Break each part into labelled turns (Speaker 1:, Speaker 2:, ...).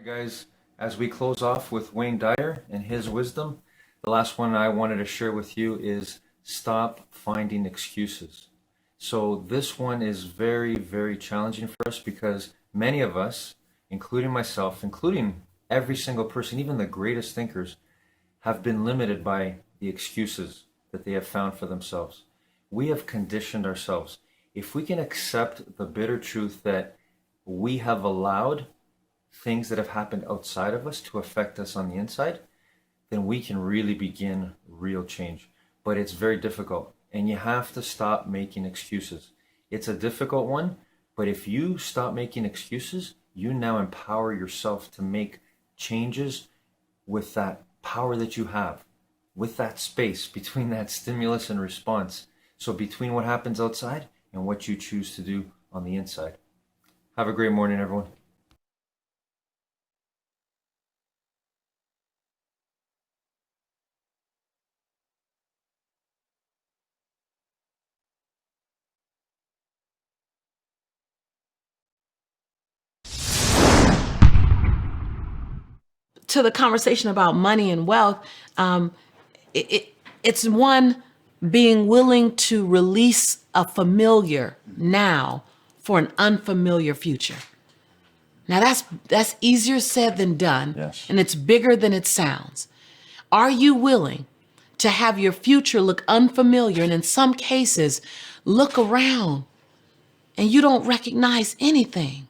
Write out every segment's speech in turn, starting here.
Speaker 1: Guys, as we close off with Wayne Dyer and his wisdom, the last one I wanted to share with you is stop finding excuses. So this one is very, very challenging for us because many of us, including myself, including every single person, even the greatest thinkers, have been limited by the excuses that they have found for themselves. We have conditioned ourselves. If we can accept the bitter truth that we have allowed things that have happened outside of us to affect us on the inside, then we can really begin real change. But it's very difficult, and you have to stop making excuses. It's a difficult one, but if you stop making excuses, you now empower yourself to make changes with that power that you have, with that space between that stimulus and response. So between what happens outside and what you choose to do on the inside. Have a great morning, everyone.
Speaker 2: To the conversation about money and wealth, it's one being willing to release a familiar now for an unfamiliar future. Now that's easier said than done,
Speaker 3: Yes.
Speaker 2: and it's bigger than it sounds. Are you willing to have your future look unfamiliar, and in some cases, look around and you don't recognize anything?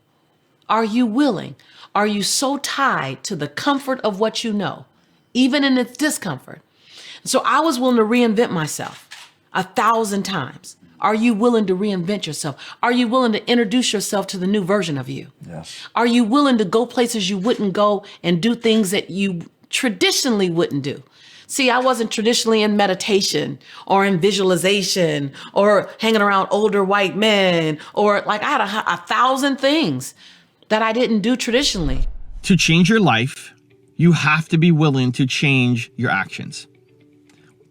Speaker 2: Are you willing? Are you so tied to the comfort of what you know, even in its discomfort? So I was willing to reinvent myself 1,000 times. Are you willing to reinvent yourself? Are you willing to introduce yourself to the new version of you?
Speaker 3: Yes.
Speaker 2: Are you willing to go places you wouldn't go and do things that you traditionally wouldn't do? See, I wasn't traditionally in meditation or in visualization or hanging around older white men, or like I had a 1,000 things that I didn't do traditionally.
Speaker 4: To change your life, you have to be willing to change your actions.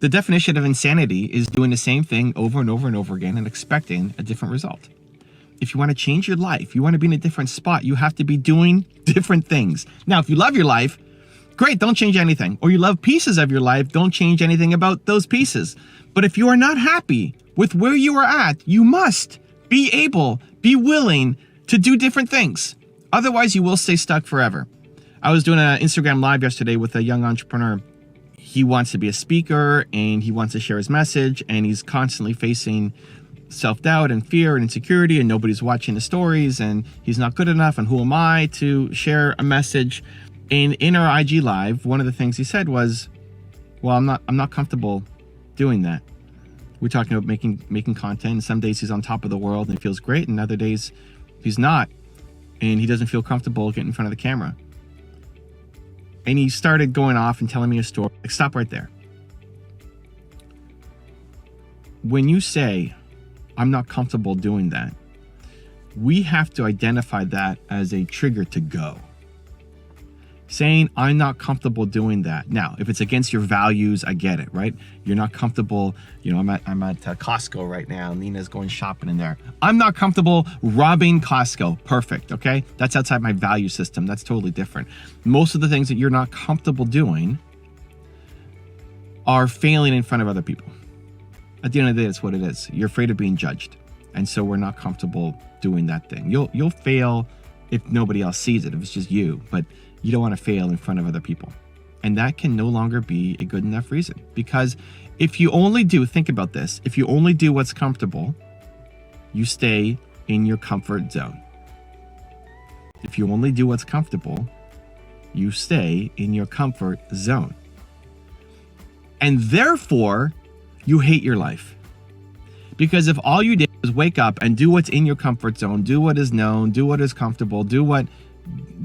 Speaker 4: The definition of insanity is doing the same thing over and over and over again and expecting a different result. If you want to change your life, you want to be in a different spot, you have to be doing different things. Now, if you love your life, great, don't change anything. Or you love pieces of your life, don't change anything about those pieces. But if you are not happy with where you are at, you must be willing to do different things. Otherwise, you will stay stuck forever. I was doing an Instagram live yesterday with a young entrepreneur. He wants to be a speaker and he wants to share his message, and he's constantly facing self-doubt and fear and insecurity, and nobody's watching the stories, and he's not good enough, and who am I to share a message? And in our IG live, one of the things he said was, well, I'm not comfortable doing that. We're talking about making content, and some days he's on top of the world and it feels great, and other days he's not, and he doesn't feel comfortable getting in front of the camera. And he started going off and telling me a story. Like, stop right there. When you say, I'm not comfortable doing that, we have to identify that as a trigger to go. Saying, I'm not comfortable doing that. Now, if it's against your values, I get it, right? You're not comfortable. You know, I'm at Costco right now. Nina's going shopping in there. I'm not comfortable robbing Costco. Perfect, okay? That's outside my value system. That's totally different. Most of the things that you're not comfortable doing are failing in front of other people. At the end of the day, that's what it is. You're afraid of being judged. And so we're not comfortable doing that thing. You'll fail if nobody else sees it, if it's just you. But you don't want to fail in front of other people. And that can no longer be a good enough reason. Because if you only do, think about this, if you only do what's comfortable, you stay in your comfort zone. If you only do what's comfortable, you stay in your comfort zone. And therefore, you hate your life. Because if all you did was wake up and do what's in your comfort zone, do what is known, do what is comfortable, do what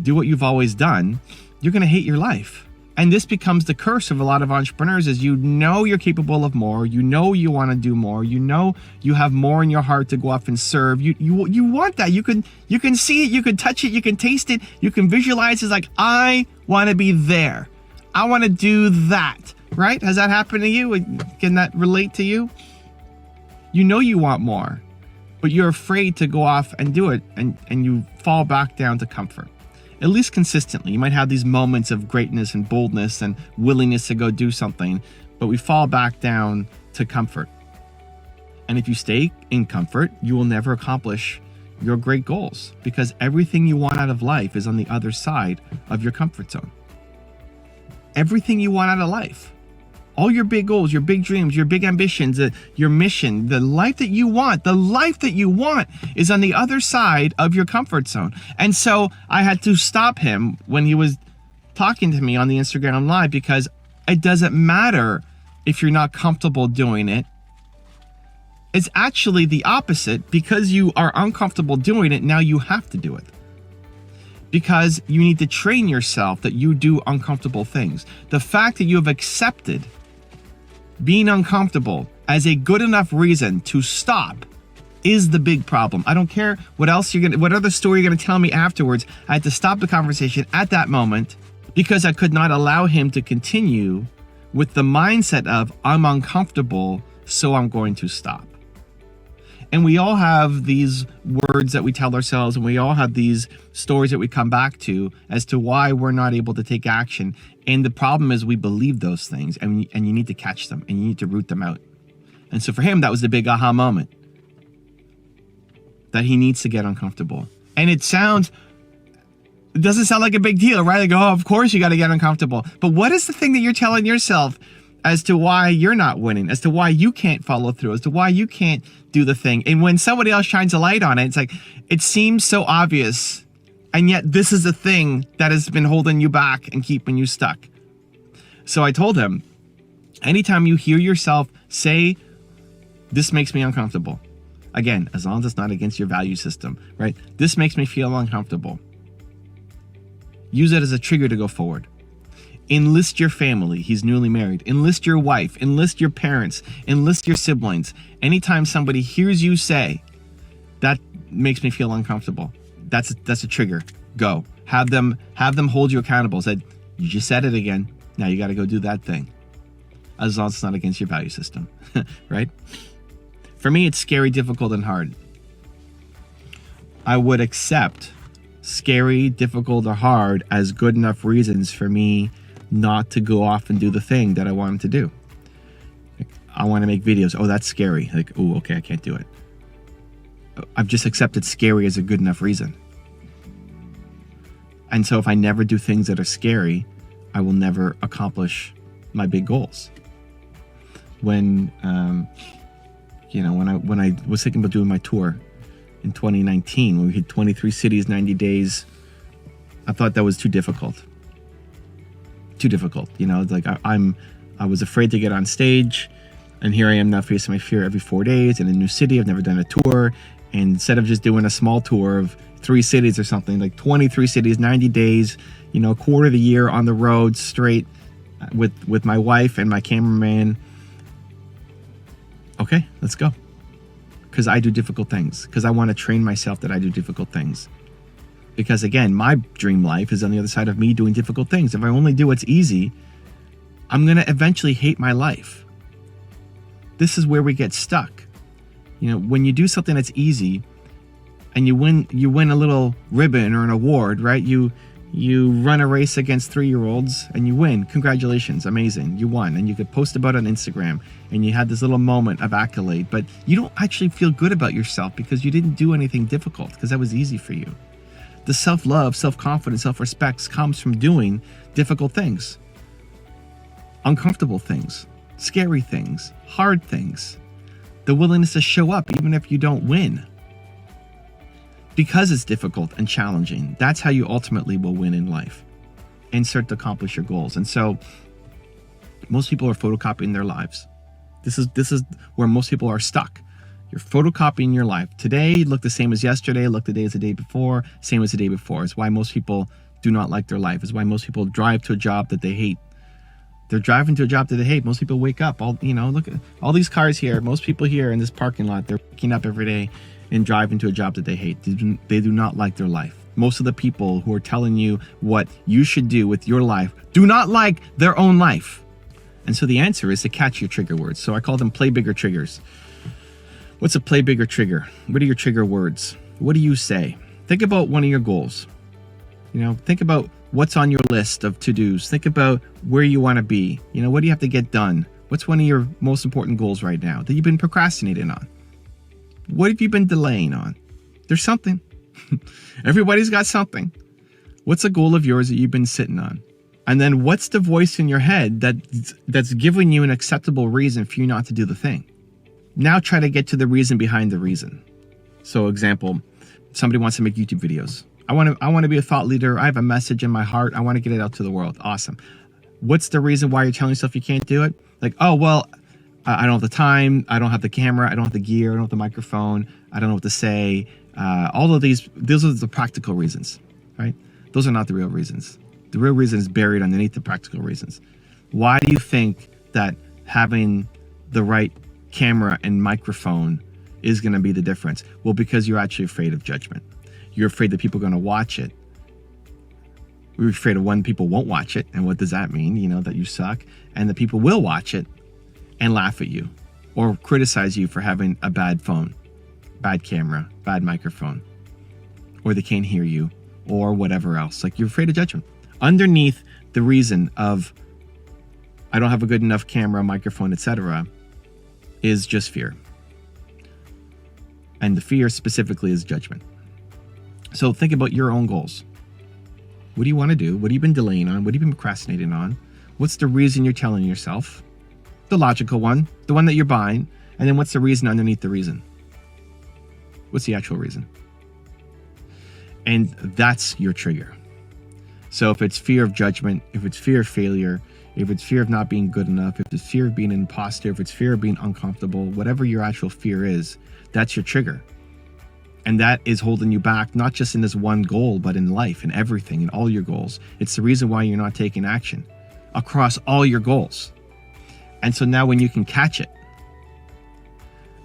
Speaker 4: you've always done, you're going to hate your life. And this becomes the curse of a lot of entrepreneurs, is you know you're capable of more, you know you want to do more, you know you have more in your heart to go off and serve. You want that. You can see it, you can touch it, you can taste it, you can visualize. It's like, I want to be there. I want to do that. Right? Has that happened to you? Can that relate to you? You know you want more, but you're afraid to go off and do it, and you fall back down to comfort. at least consistently. You might have these moments of greatness and boldness and willingness to go do something, but we fall back down to comfort. And if you stay in comfort, you will never accomplish your great goals, because everything you want out of life is on the other side of your comfort zone. Everything you want out of life, all your big goals, your big dreams, your big ambitions, your mission, the life that you want is on the other side of your comfort zone. And so I had to stop him when he was talking to me on the Instagram Live, because it doesn't matter if you're not comfortable doing it. It's actually the opposite. Because you are uncomfortable doing it, now you have to do it. Because you need to train yourself that you do uncomfortable things. The fact that you have accepted being uncomfortable as a good enough reason to stop is the big problem. I don't care what other story you're gonna tell me afterwards. I had to stop the conversation at that moment because I could not allow him to continue with the mindset of I'm uncomfortable, so I'm going to stop. And we all have these words that we tell ourselves, and we all have these stories that we come back to as to why we're not able to take action. And the problem is we believe those things, and you need to catch them, and you need to root them out. And so for him, that was the big aha moment, that he needs to get uncomfortable. And it doesn't sound like a big deal, right? Like, oh, of course you got to get uncomfortable. But what is the thing that you're telling yourself as to why you're not winning, as to why you can't follow through, as to why you can't do the thing? And when somebody else shines a light on it, it's like, it seems so obvious, and yet this is the thing that has been holding you back and keeping you stuck. So I told him, anytime you hear yourself say, this makes me uncomfortable, again, as long as it's not against your value system, right? This makes me feel uncomfortable. Use it as a trigger to go forward. Enlist your family. He's newly married. Enlist your wife. Enlist your parents. Enlist your siblings. Anytime somebody hears you say, that makes me feel uncomfortable, that's a trigger. Go. Have them hold you accountable. Said, you just said it again. Now you got to go do that thing. As long as it's not against your value system, right? For me, it's scary, difficult, and hard. I would accept scary, difficult, or hard as good enough reasons for me not to go off and do the thing that I wanted to do. I want to make videos. Oh, that's scary. Like, oh, okay, I can't do it. I've just accepted scary as a good enough reason. And so if I never do things that are scary, I will never accomplish my big goals. When I was thinking about doing my tour in 2019, when we hit 23 cities, 90 days, I thought that was too difficult. Like I was afraid to get on stage, and here I am now facing my fear every 4 days in a new city. I've never done a tour, and instead of just doing a small tour of 3 cities or something, like 23 cities, 90 days, a quarter of the year on the road straight with my wife and my cameraman. Okay, let's go. Because I do difficult things. Because I want to train myself that I do difficult things. Because again, my dream life is on the other side of me doing difficult things. If I only do what's easy, I'm going to eventually hate my life. This is where we get stuck. When you do something that's easy and you win a little ribbon or an award, right? You run a race against 3-year-olds and you win. Congratulations, amazing, you won. And you could post about it on Instagram and you had this little moment of accolade, but you don't actually feel good about yourself because you didn't do anything difficult, because that was easy for you. The self-love, self-confidence, self-respect comes from doing difficult things, uncomfortable things, scary things, hard things, the willingness to show up even if you don't win. Because it's difficult and challenging, that's how you ultimately will win in life and start to accomplish your goals. And so most people are photocopying their lives. This is where most people are stuck. You're photocopying your life. Today look the same as yesterday, look the day as the day before, same as the day before. It's why most people do not like their life. It's why most people drive to a job that they hate. They're driving to a job that they hate. Most people wake up, look at all these cars here. Most people here in this parking lot, they're waking up every day and driving to a job that they hate. They do not like their life. Most of the people who are telling you what you should do with your life do not like their own life. And so the answer is to catch your trigger words. So I call them play bigger triggers. What's a play bigger trigger? What are your trigger words? What do you say? Think about one of your goals. Think about what's on your list of to-dos. Think about where you want to be. What do you have to get done? What's one of your most important goals right now that you've been procrastinating on? What have you been delaying on? There's something. Everybody's got something. What's a goal of yours that you've been sitting on? And then what's the voice in your head that's giving you an acceptable reason for you not to do the thing? Now try to get to the reason behind the reason. So example, somebody wants to make YouTube videos. I want to be a thought leader. I have a message in my heart. I want to get it out to the world. Awesome. What's the reason why you're telling yourself you can't do it? Like, oh, well, I don't have the time. I don't have the camera. I don't have the gear. I don't have the microphone. I don't know what to say. All of those are the practical reasons, right? Those are not the real reasons. The real reason is buried underneath the practical reasons. Why do you think that having the right camera and microphone is going to be the difference? Well, because you're actually afraid of judgment. You're afraid that people are going to watch it. We're afraid of when people won't watch it. And what does that mean? That you suck. And that people will watch it and laugh at you or criticize you for having a bad phone, bad camera, bad microphone, or they can't hear you or whatever else. Like, you're afraid of judgment. Underneath the reason of I don't have a good enough camera, microphone, etc., is just fear. And the fear specifically is judgment. So think about your own goals. What do you want to do? What have you been delaying on? What have you been procrastinating on? What's the reason you're telling yourself? The logical one, the one that you're buying. And then what's the reason underneath the reason? What's the actual reason? And that's your trigger. So if it's fear of judgment, if it's fear of failure, if it's fear of not being good enough, if it's fear of being an imposter, if it's fear of being uncomfortable, whatever your actual fear is, that's your trigger. And that is holding you back, not just in this one goal, but in life, in everything, in all your goals. It's the reason why you're not taking action across all your goals. And so now when you can catch it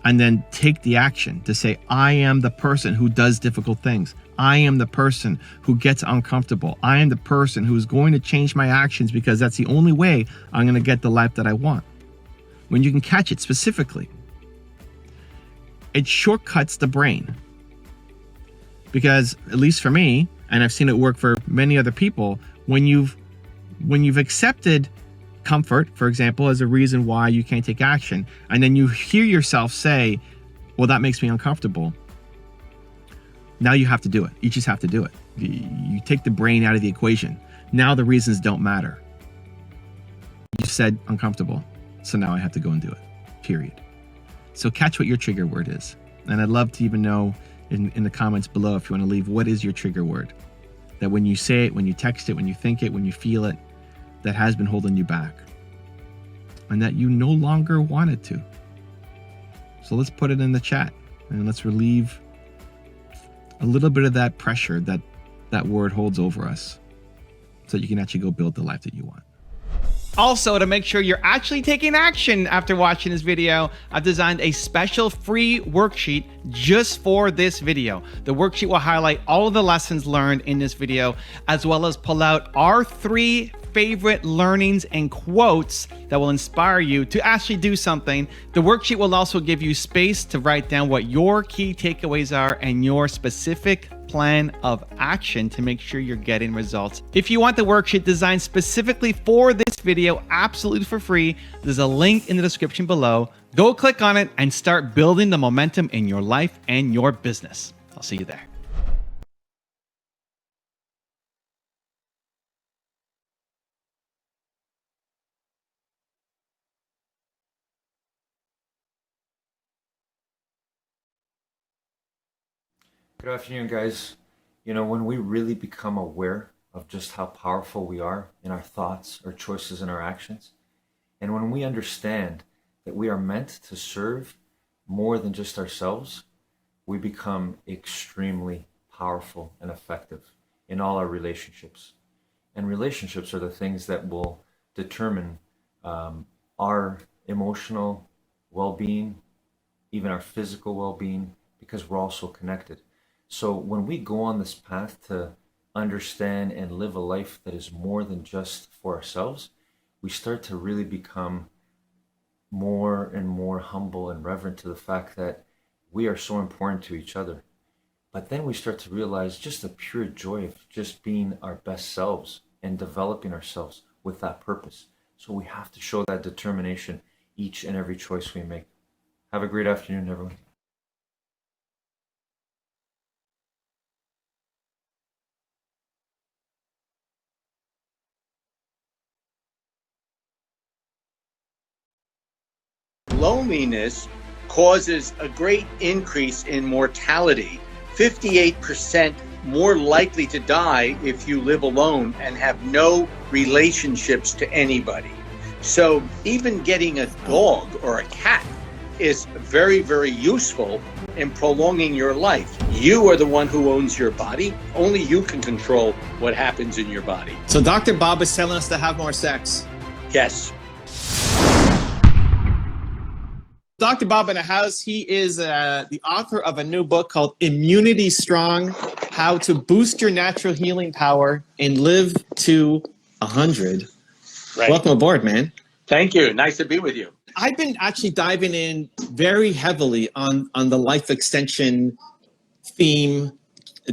Speaker 4: and then take the action to say, I am the person who does difficult things. I am the person who gets uncomfortable. I am the person who's going to change my actions because that's the only way I'm going to get the life that I want. When you can catch it specifically, it shortcuts the brain. Because at least for me, and I've seen it work for many other people, when you've accepted comfort, for example, as a reason why you can't take action, and then you hear yourself say, well, that makes me uncomfortable. Now you have to do it. You just have to do it. You take the brain out of the equation. Now the reasons don't matter. You said uncomfortable, so now I have to go and do it, period. So catch what your trigger word is. And I'd love to even know in the comments below, if you want to leave, what is your trigger word? That when you say it, when you text it, when you think it, when you feel it, that has been holding you back. And that you no longer want it to. So let's put it in the chat and let's relieve a little bit of that pressure that word holds over us, so you can actually go build the life that you want.
Speaker 3: Also, to make sure you're actually taking action after watching this video, I've designed a special free worksheet just for this video. The worksheet will highlight all of the lessons learned in this video, as well as pull out our 3 favorite learnings and quotes that will inspire you to actually do something. The worksheet will also give you space to write down what your key takeaways are and your specific plan of action to make sure you're getting results. If you want the worksheet designed specifically for this video absolutely for free, there's a link in the description below. Go click on it and start building the momentum in your life and your business. I'll see you there.
Speaker 1: Good afternoon, guys. When we really become aware of just how powerful we are in our thoughts, our choices, and our actions, and when we understand that we are meant to serve more than just ourselves, we become extremely powerful and effective in all our relationships. And relationships are the things that will determine our emotional well-being, even our physical well-being, because we're all so connected. So when we go on this path to understand and live a life that is more than just for ourselves, we start to really become more and more humble and reverent to the fact that we are so important to each other. But then we start to realize just the pure joy of just being our best selves and developing ourselves with that purpose. So we have to show that determination each and every choice we make. Have a great afternoon, everyone.
Speaker 5: Loneliness causes a great increase in mortality. 58% more likely to die if you live alone and have no relationships to anybody. So even getting a dog or a cat is very, very useful in prolonging your life. You are the one who owns your body. Only you can control what happens in your body.
Speaker 4: So Dr. Bob is telling us to have more sex.
Speaker 5: Yes.
Speaker 4: Dr. Bob in the house, he is the author of a new book called Immunity Strong, How to Boost Your Natural Healing Power and Live to 100.
Speaker 5: Right.
Speaker 4: Welcome aboard, man.
Speaker 5: Thank you. Nice to be with you.
Speaker 4: I've been actually diving in very heavily on the life extension theme,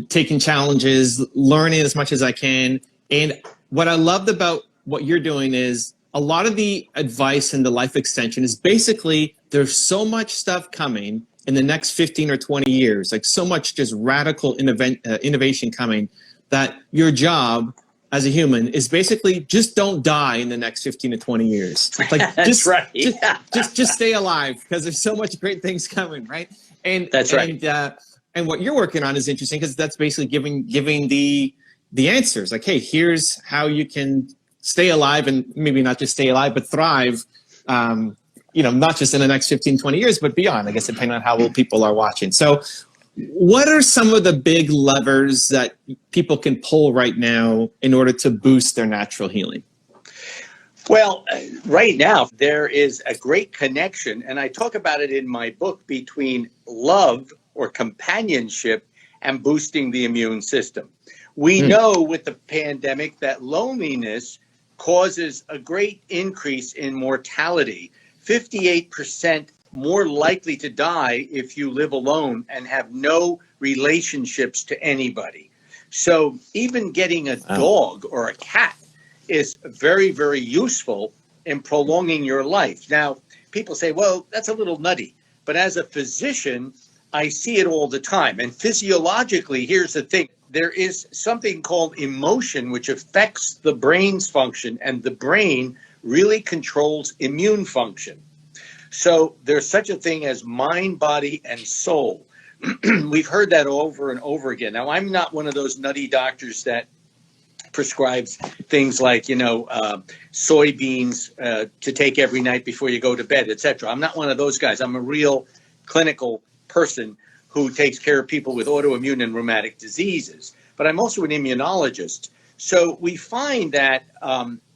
Speaker 4: taking challenges, learning as much as I can. And what I loved about what you're doing is a lot of the advice in the life extension is basically there's so much stuff coming in the next 15 or 20 years, like so much just radical innovation coming, that your job as a human is basically just don't die in the next 15 to 20 years. Like
Speaker 5: That's
Speaker 4: just,
Speaker 5: right.
Speaker 4: just stay alive, because there's so much great things coming, right? And
Speaker 5: That's right.
Speaker 4: And what you're working on is interesting, because that's basically giving the answers. Like, hey, here's how you can stay alive, and maybe not just stay alive, but thrive, not just in the next 15, 20 years, but beyond, I guess, depending on how well people are watching. So what are some of the big levers that people can pull right now in order to boost their natural healing?
Speaker 5: Well, right now, there is a great connection, and I talk about it in my book, between love or companionship and boosting the immune system. We know with the pandemic that loneliness causes a great increase in mortality. 58% more likely to die if you live alone and have no relationships to anybody. So even getting a dog or a cat is very, very useful in prolonging your life. Now, people say, well, that's a little nutty. But as a physician, I see it all the time. And physiologically, here's the thing. There is something called emotion, which affects the brain's function, and the brain really controls immune function. So there's such a thing as mind, body, and soul. We've heard that over and over again. Now, I'm not one of those nutty doctors that prescribes things like, soybeans to take every night before you go to bed, etc. I'm not one of those guys. I'm a real clinical person who takes care of people with autoimmune and rheumatic diseases. But I'm also an immunologist. So we find that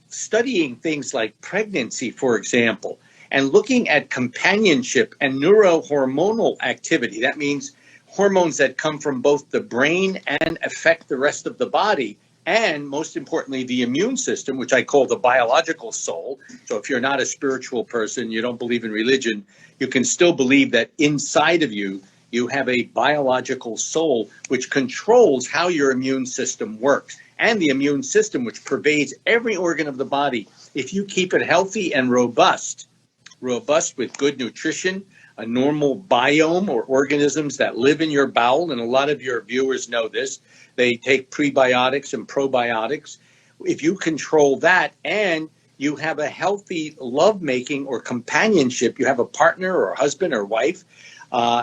Speaker 5: studying things like pregnancy, for example, and looking at companionship and neurohormonal activity, that means hormones that come from both the brain and affect the rest of the body, and most importantly, the immune system, which I call the biological soul. So if you're not a spiritual person, you don't believe in religion, you can still believe that inside of you, you have a biological soul which controls how your immune system works. And the immune system, which pervades every organ of the body, if you keep it healthy and robust with good nutrition, a normal biome or organisms that live in your bowel, and a lot of your viewers know this, they take prebiotics and probiotics. If you control that and you have a healthy lovemaking or companionship, you have a partner or a husband or wife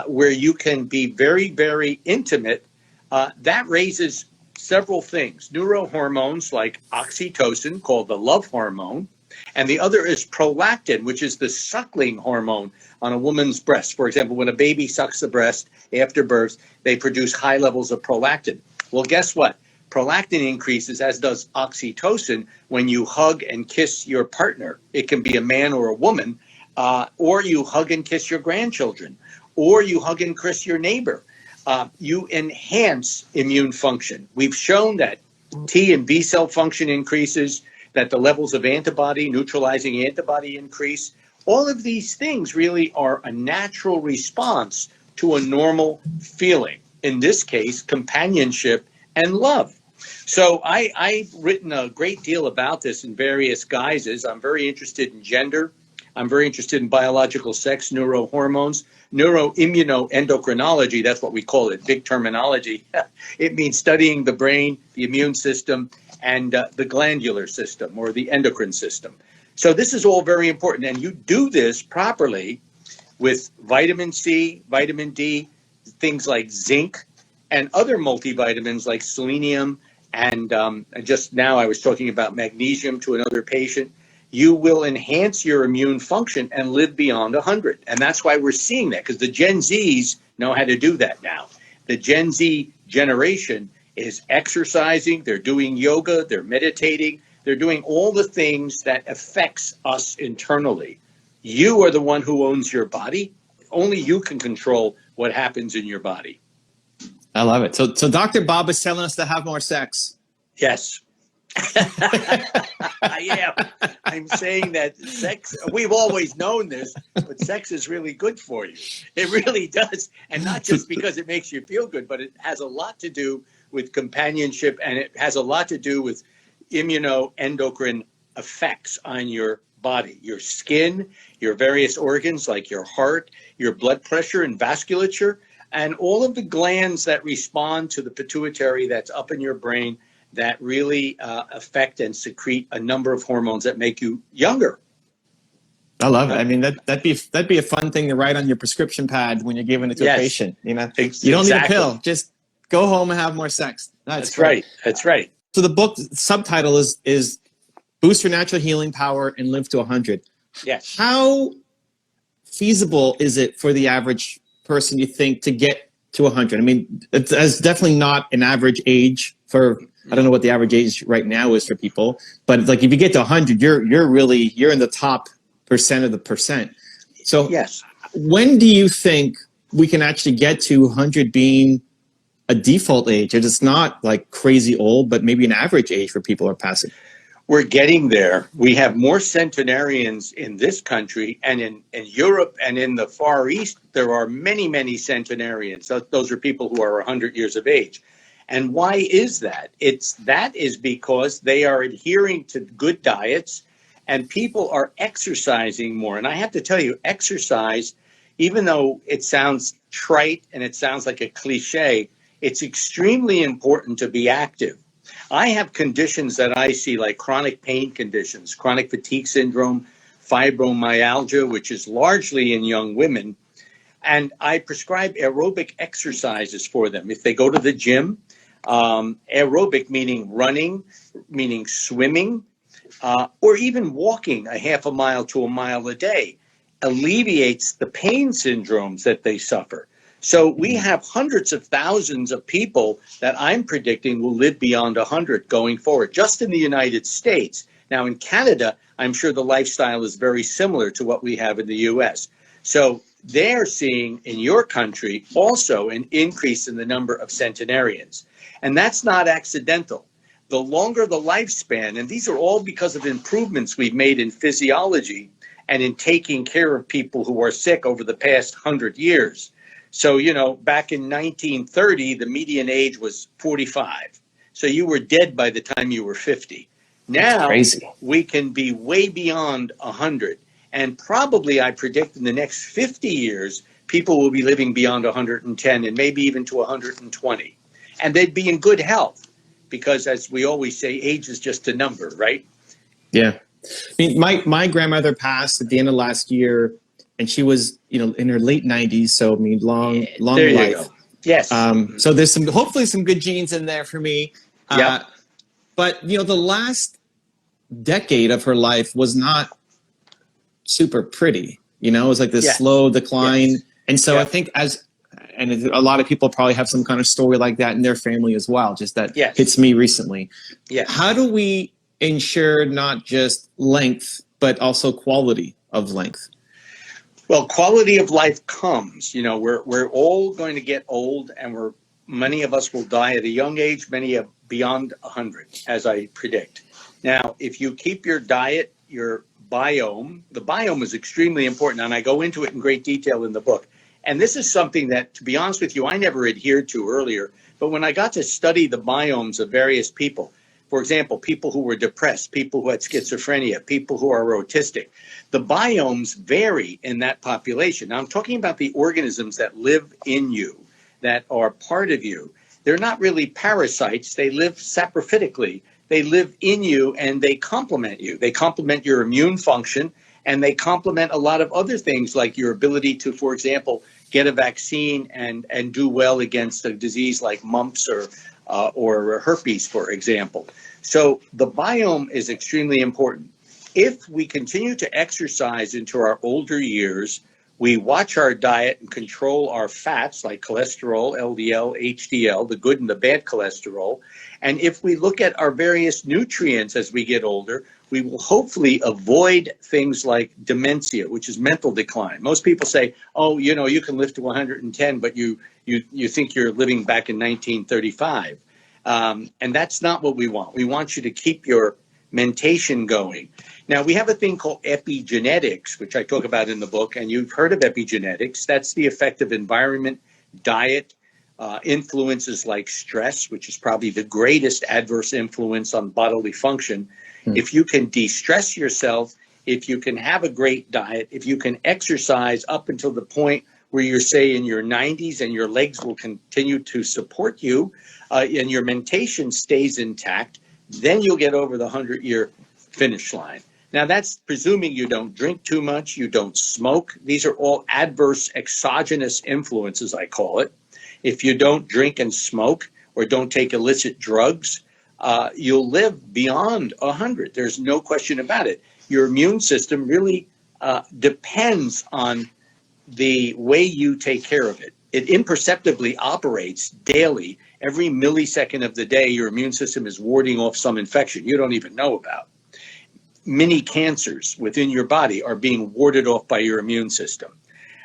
Speaker 5: where you can be very, very intimate, that raises several things. Neurohormones like oxytocin, called the love hormone, and the other is prolactin, which is the suckling hormone on a woman's breast. For example, when a baby sucks the breast after birth, they produce high levels of prolactin. Well, guess what? Prolactin increases, as does oxytocin, when you hug and kiss your partner. It can be a man or a woman, or you hug and kiss your grandchildren, or you hug and kiss your neighbor. You enhance immune function. We've shown that T and B cell function increases, that the levels of antibody, neutralizing antibody increase. All of these things really are a natural response to a normal feeling. in this case, companionship and love. So I've written a great deal about this in various guises. I'm very interested in gender. I'm very interested in biological sex, neurohormones, neuroimmunoendocrinology. That's what we call it, big terminology. It means studying the brain, the immune system, and the glandular system or the endocrine system. So this is all very important. And you do this properly with vitamin C, vitamin D, things like zinc, and other multivitamins like selenium. And just now I was talking about magnesium to another patient. You will enhance your immune function and live beyond 100. And that's why we're seeing that, because the Gen Zs know how to do that now. The Gen Z generation is exercising, they're doing yoga, they're meditating, they're doing all the things that affects us internally. You are the one who owns your body. Only you can control what happens in your body.
Speaker 4: I love it. So Dr. Bob is telling us to have more sex.
Speaker 5: Yes. Yeah, I'm saying that sex, we've always known this, but sex is really good for you. It really does. And not just because it makes you feel good, but it has a lot to do with companionship, and it has a lot to do with immunoendocrine effects on your body, your skin, your various organs like your heart, your blood pressure and vasculature, and all of the glands that respond to the pituitary that's up in your brain that really affect and secrete a number of hormones that make you younger.
Speaker 4: I love it. I mean, that'd be a fun thing to write on your prescription pad when you're giving it to a patient. You know, you don't need a pill. Just go home and have more sex. That's
Speaker 5: right. That's right.
Speaker 4: So the book subtitle is Boost Your Natural Healing Power and Live to 100.
Speaker 5: Yes.
Speaker 4: How feasible is it for the average person, you think, to get to 100? I mean, it's definitely not an average age for, I don't know what the average age right now is for people, but like if you get to 100, you're in the top percent of the percent. So
Speaker 5: yes,
Speaker 4: when do you think we can actually get to 100 being a default age? It's not like crazy old, but maybe an average age for people who are passing.
Speaker 5: We're getting there. We have more centenarians in this country, and in Europe and in the Far East, there are many, many centenarians. So those are people who are 100 years of age. And why is that? That is because they are adhering to good diets, and people are exercising more. And I have to tell you, exercise, even though it sounds trite and it sounds like a cliche, it's extremely important to be active. I have conditions that I see, like chronic pain conditions, chronic fatigue syndrome, fibromyalgia, which is largely in young women. And I prescribe aerobic exercises for them. If they go to the gym, aerobic meaning running, meaning swimming, or even walking a half a mile to a mile a day, alleviates the pain syndromes that they suffer. So we have hundreds of thousands of people that I'm predicting will live beyond 100 going forward, just in the United States. Now, in Canada, I'm sure the lifestyle is very similar to what we have in the U.S. So they're seeing in your country also an increase in the number of centenarians. And that's not accidental. The longer the lifespan, and these are all because of improvements we've made in physiology and in taking care of people who are sick over the past 100 years. So, back in 1930, the median age was 45. So you were dead by the time you were 50. Now we can be way beyond 100. And probably I predict in the next 50 years, people will be living beyond 110 and maybe even to 120. And they'd be in good health because, as we always say, age is just a number, right?
Speaker 4: Yeah. I mean, my grandmother passed at the end of last year, and she was, in her late 90s. So, I mean, long
Speaker 5: there you
Speaker 4: life.
Speaker 5: Go. Yes.
Speaker 4: So there's hopefully some good genes in there for me.
Speaker 5: Yep.
Speaker 4: But, the last decade of her life was not super pretty. It was like this slow decline. Yes. And so I think a lot of people probably have some kind of story like that in their family as well, just that hits me recently.
Speaker 5: Yes.
Speaker 4: How do we ensure not just length, but also quality of length?
Speaker 5: Well, quality of life comes. We're all going to get old, and many of us will die at a young age, many beyond 100, as I predict. Now, if you keep your diet, your biome, the biome is extremely important, and I go into it in great detail in the book. And this is something that, to be honest with you, I never adhered to earlier. But when I got to study the biomes of various people, for example, people who were depressed, people who had schizophrenia, people who are autistic, the biomes vary in that population. Now, I'm talking about the organisms that live in you, that are part of you. They're not really parasites. They live saprophytically. They live in you and they complement you. They complement your immune function, and they complement a lot of other things like your ability to, for example, get a vaccine and do well against a disease like mumps or herpes, for example. So the biome is extremely important. If we continue to exercise into our older years, we watch our diet and control our fats like cholesterol, LDL, HDL, the good and the bad cholesterol. And if we look at our various nutrients as we get older, we will hopefully avoid things like dementia, which is mental decline. Most people say, oh, you can live to 110, but you think you're living back in 1935. And that's not what we want. We want you to keep your mentation going. Now, we have a thing called epigenetics, which I talk about in the book, and you've heard of epigenetics. That's the effect of environment, diet, influences like stress, which is probably the greatest adverse influence on bodily function. If you can de-stress yourself, if you can have a great diet, if you can exercise up until the point where you're, say, in your 90s and your legs will continue to support you, and your mentation stays intact, then you'll get over the 100-year finish line. Now, that's presuming you don't drink too much, you don't smoke. These are all adverse exogenous influences, I call it. If you don't drink and smoke or don't take illicit drugs, you'll live beyond 100. There's no question about it. Your immune system really depends on the way you take care of it. It imperceptibly operates daily. Every millisecond of the day, your immune system is warding off some infection you don't even know about. Many cancers within your body are being warded off by your immune system.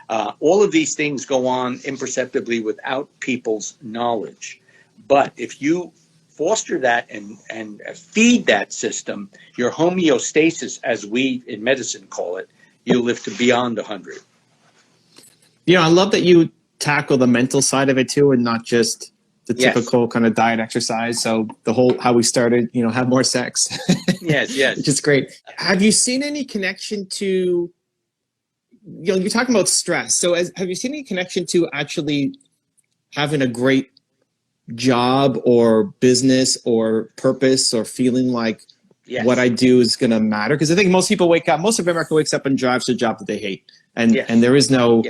Speaker 5: All of these things go on imperceptibly without people's knowledge. But if you foster that and feed that system, your homeostasis, as we in medicine call it, you live to beyond 100.
Speaker 4: I love that you tackle the mental side of it too, and not just the typical kind of diet exercise. So the whole, how we started, have more sex.
Speaker 5: Yes.
Speaker 4: Which is great. Have you seen any connection to, you're talking about stress. So have you seen any connection to actually having a great job or business or purpose, or feeling like what I do is going to matter? Because I think most of America wakes up and drives to a job that they hate. And there is no,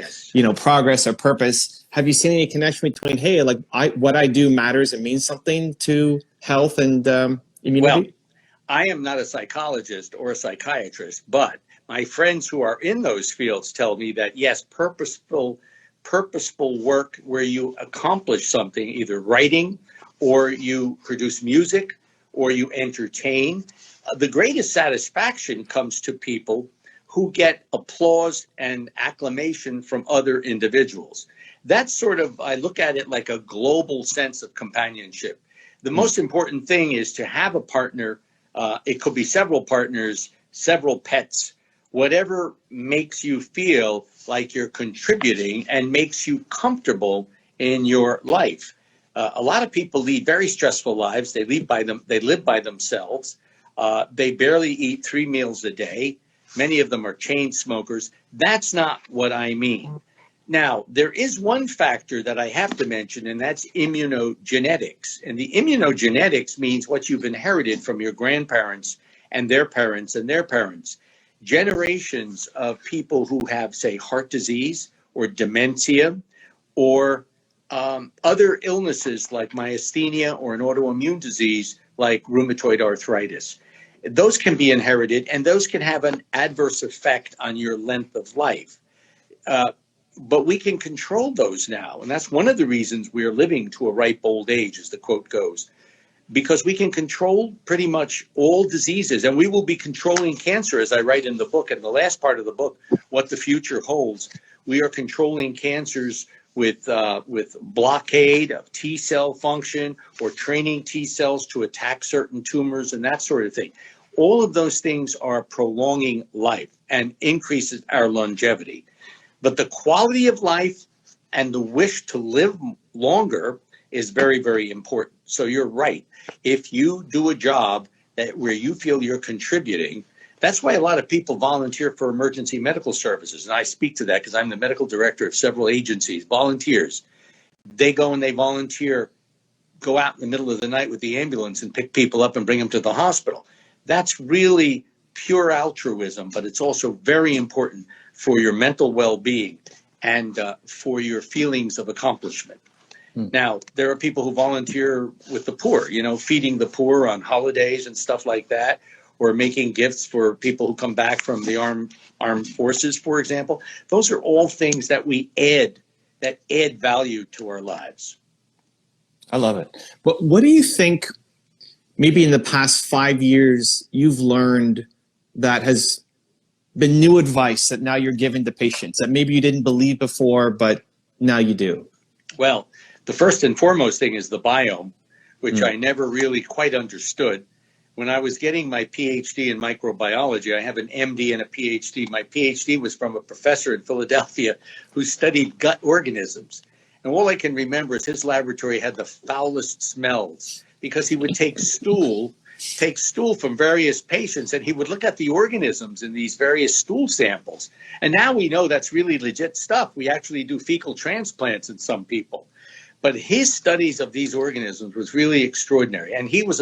Speaker 4: progress or purpose. Have you seen any connection between, hey, like what I do matters and means something to health and immunity?
Speaker 5: Well, I am not a psychologist or a psychiatrist, but my friends who are in those fields tell me that, yes, purposeful work where you accomplish something, either writing or you produce music or you entertain, the greatest satisfaction comes to people who get applause and acclamation from other individuals. That's sort of, I look at it like a global sense of companionship. The most important thing is to have a partner. It could be several partners, several pets, whatever makes you feel like you're contributing and makes you comfortable in your life. A lot of people lead very stressful lives. They live by themselves. They barely eat 3 meals a day. Many of them are chain smokers. That's not what I mean. Now, there is one factor that I have to mention, and that's immunogenetics. And the immunogenetics means what you've inherited from your grandparents and their parents and their parents. Generations of people who have, say, heart disease or dementia or other illnesses like myasthenia or an autoimmune disease like rheumatoid arthritis. Those can be inherited, and those can have an adverse effect on your length of life. But we can control those now, and that's one of the reasons we're living to a ripe old age, as the quote goes, because we can control pretty much all diseases, and we will be controlling cancer, as I write in the book, in the last part of the book, what the future holds. We are controlling cancers with blockade of T cell function or training T cells to attack certain tumors and that sort of thing. All of those things are prolonging life and increases our longevity. But the quality of life And the wish to live longer is very, very important. So you're right. If you do a job where you feel you're contributing, that's why a lot of people volunteer for emergency medical services. And I speak to that because I'm the medical director of several agencies, volunteers. They go and they volunteer, go out in the middle of the night with the ambulance and pick people up and bring them to the hospital. That's really pure altruism, but it's also very important for your mental well-being and for your feelings of accomplishment. Now, there are people who volunteer with the poor, you know, feeding the poor on holidays and stuff like that, or making gifts for people who come back from the armed forces, for example. Those are all things that that add value to our lives.
Speaker 4: I love it. But what do you think, maybe in the past 5 years, you've learned that has been new advice that now you're giving to patients that maybe you didn't believe before, but now you do?
Speaker 5: Well, the first and foremost thing is the biome, which I never really quite understood. When I was getting my PhD in microbiology, I have an MD and a PhD. My PhD was from a professor in Philadelphia who studied gut organisms. And all I can remember is his laboratory had the foulest smells because he would take stool from various patients and he would look at the organisms in these various stool samples. And now we know that's really legit stuff. We actually do fecal transplants in some people. But his studies of these organisms was really extraordinary. And he was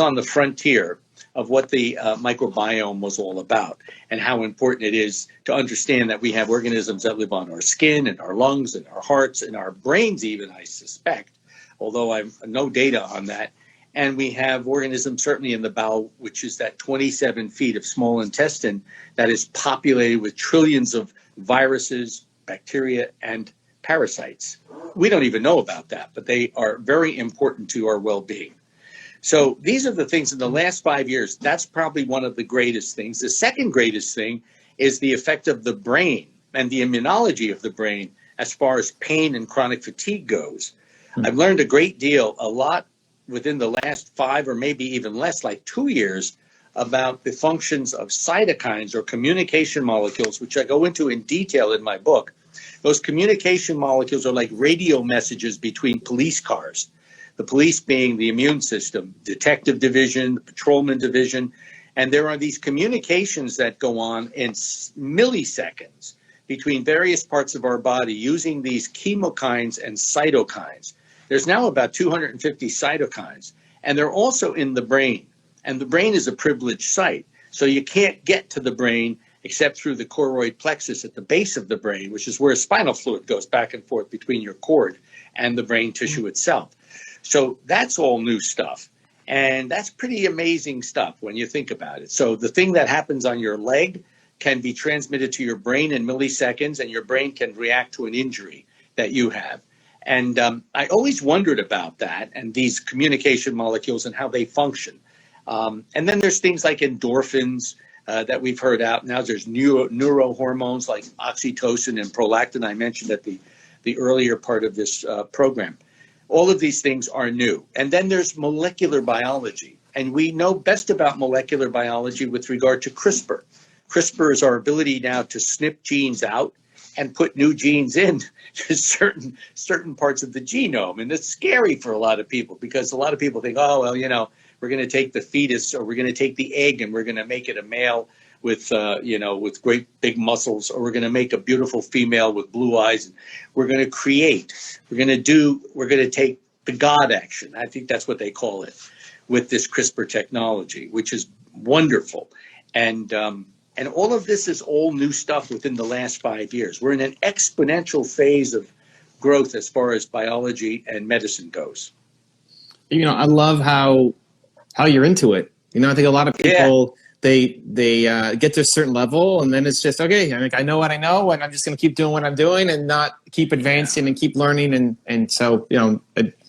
Speaker 5: on the frontier of what the microbiome was all about and how important it is to understand that we have organisms that live on our skin and our lungs and our hearts and our brains even, I suspect, although I've no data on that. And we have organisms certainly in the bowel, which is that 27 feet of small intestine that is populated with trillions of viruses, bacteria, and parasites. We don't even know about that, but they are very important to our well-being. So these are the things in the last 5 years. That's probably one of the greatest things. The second greatest thing is the effect of the brain and the immunology of the brain as far as pain and chronic fatigue goes. I've learned a great deal, a lot within the last 5 or maybe even less, like 2 years, about the functions of cytokines or communication molecules, which I go into in detail in my book. Those communication molecules are like radio messages between police cars. The police being the immune system, detective division, the patrolman division. And there are these communications that go on in milliseconds between various parts of our body using these chemokines and cytokines. There's now about 250 cytokines, and they're also in the brain. And the brain is a privileged site. So you can't get to the brain except through the choroid plexus at the base of the brain, which is where spinal fluid goes back and forth between your cord and the brain tissue itself. So that's all new stuff. And that's pretty amazing stuff when you think about it. So the thing that happens on your leg can be transmitted to your brain in milliseconds, and your brain can react to an injury that you have. And I always wondered about that and these communication molecules and how they function. And then there's things like endorphins that we've heard out. Now there's neurohormones like oxytocin and prolactin I mentioned at the earlier part of this program. All of these things are new. And then there's molecular biology. And we know best about molecular biology with regard to CRISPR. CRISPR is our ability now to snip genes out and put new genes in to certain parts of the genome. And it's scary for a lot of people because a lot of people think, oh, well, you know, we're going to take the fetus or we're going to take the egg and we're going to make it a male with, with great big muscles, or we're going to make a beautiful female with blue eyes. And we're going to create, we're going to take the God action. I think that's what they call it with this CRISPR technology, which is wonderful. And all of this is all new stuff within the last 5 years. We're in an exponential phase of growth as far as biology and medicine goes.
Speaker 4: You know, I love how you're into it. You know, I think a lot of people, they get to a certain level and then it's just, okay, I know what I know and I'm just going to keep doing what I'm doing and not keep advancing and keep learning. And so, you know,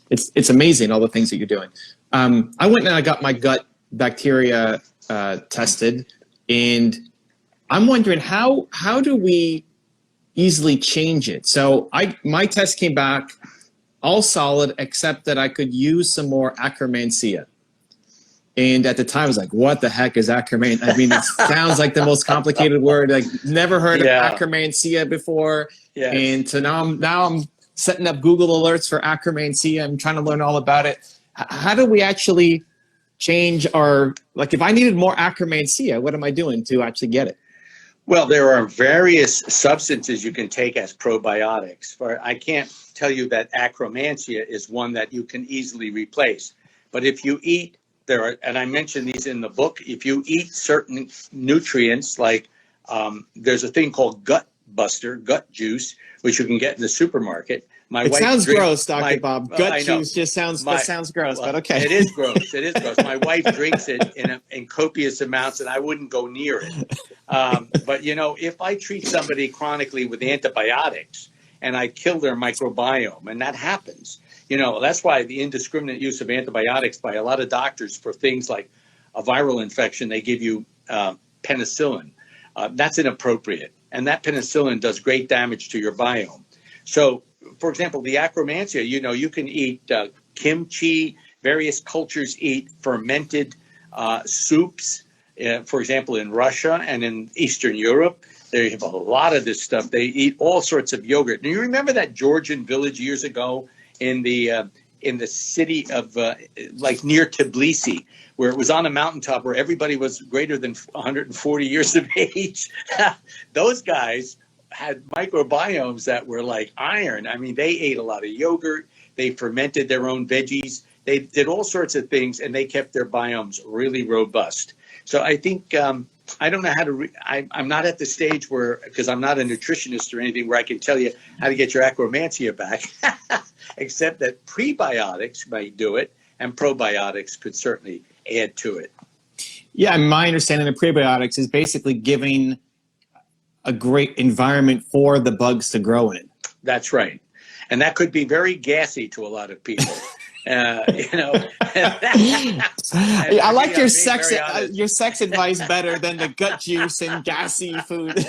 Speaker 4: it's amazing, all the things that you're doing. I went and I got my gut bacteria tested, and I'm wondering how do we easily change it? So my test came back all solid, except that I could use some more Akkermansia. And at the time, I was like, what the heck is acromantia? I mean, it sounds like the most complicated word. Like, never heard
Speaker 5: Yeah.
Speaker 4: of acromantia before.
Speaker 5: Yes.
Speaker 4: And so now I'm setting up Google alerts for acromantia. I'm trying to learn all about it. How do we actually change our, like, if I needed more acromantia, what am I doing to actually get it?
Speaker 5: Well, there are various substances you can take as probiotics. I can't tell you that acromantia is one that you can easily replace. But if you eat, and I mentioned these in the book, if you eat certain nutrients, like there's a thing called gut buster, gut juice, which you can get in the supermarket.
Speaker 4: It sounds gross, Dr. Bob. Gut juice just sounds gross, but okay.
Speaker 5: It is gross. It is gross. My wife drinks it in copious amounts, and I wouldn't go near it. But, if I treat somebody chronically with antibiotics and I kill their microbiome, and that happens, that's why the indiscriminate use of antibiotics by a lot of doctors for things like a viral infection, they give you penicillin. That's inappropriate. And that penicillin does great damage to your biome. So, for example, the acromantia, you can eat kimchi. Various cultures eat fermented soups. For example, in Russia and in Eastern Europe, they have a lot of this stuff. They eat all sorts of yogurt. Do you remember that Georgian village years ago in the city of like near Tbilisi, where it was on a mountaintop where everybody was greater than 140 years of age? Those guys had microbiomes that were like iron. I mean, they ate a lot of yogurt. They fermented their own veggies. They did all sorts of things, and they kept their biomes really robust. So I think I don't know how to. I'm not at the stage where, because I'm not a nutritionist or anything, where I can tell you how to get your acromantia back, except that prebiotics might do it, and probiotics could certainly add to it.
Speaker 4: Yeah, my understanding of prebiotics is basically giving a great environment for the bugs to grow in.
Speaker 5: That's right. And that could be very gassy to a lot of people.
Speaker 4: I like your sex advice better than the gut juice and gassy food.